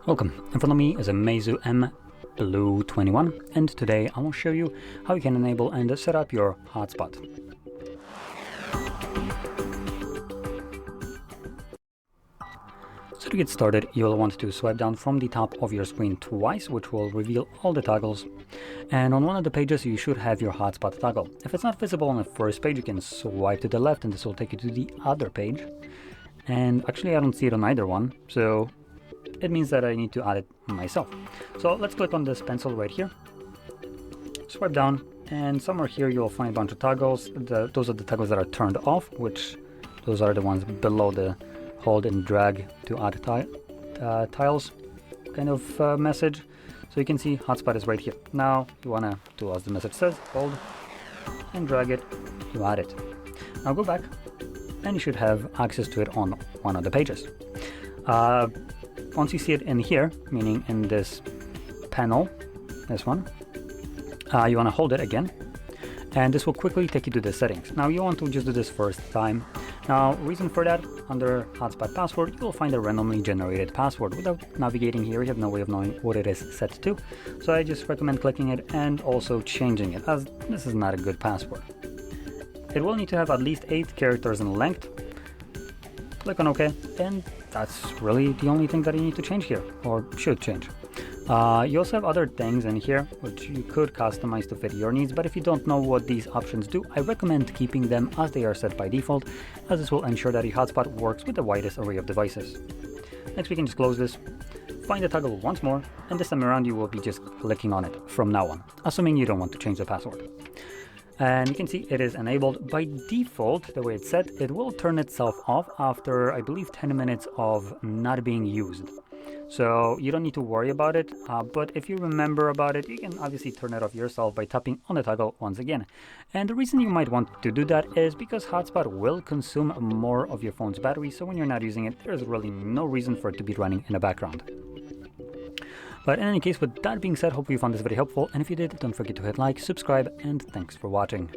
Welcome, in front of me is a MEIZU mBlu 21, and today I will show you how you can enable and set up your hotspot. So to get started, you'll want to swipe down from the top of your screen twice, which will reveal all the toggles. And on one of the pages you should have your hotspot toggle. If it's not visible on the first page, you can swipe to the left and this will take you to the other page. And actually I don't see it on either one, so it means that I need to add it myself. So let's click on this pencil right here, swipe down, and somewhere here you'll find a bunch of toggles. Those are the toggles that are turned off, which those are the ones below the hold and drag to add tiles kind of message. So you can see hotspot is right here. Now you want to do as the message says, hold and drag it to add it. Now go back and you should have access to it on one of the pages. Once you see it in here, meaning in this panel, this one, you want to hold it again, and this will quickly take you to the settings. Now you want to just do this first time. Now, reason for that, under hotspot password, you will find a randomly generated password. Without navigating here, you have no way of knowing what it is set to. So I just recommend clicking it and also changing it, as this is not a good password. It will need to have at least 8 characters in length. Click on OK, and that's really the only thing that you need to change here, or should change. You also have other things in here which you could customize to fit your needs, but if you don't know what these options do, I recommend keeping them as they are set by default, as this will ensure that your hotspot works with the widest array of devices. Next, we can just close this, find the toggle once more, and this time around you will be just clicking on it from now on, assuming you don't want to change the password. And you can see it is enabled by default. The way it's set, it will turn itself off after, I believe, 10 minutes of not being used. So you don't need to worry about it, but if you remember about it, you can obviously turn it off yourself by tapping on the toggle once again. And the reason you might want to do that is because hotspot will consume more of your phone's battery, so when you're not using it, there's really no reason for it to be running in the background. But in any case, with that being said, hope you found this very helpful, and if you did, don't forget to hit like, subscribe, and thanks for watching.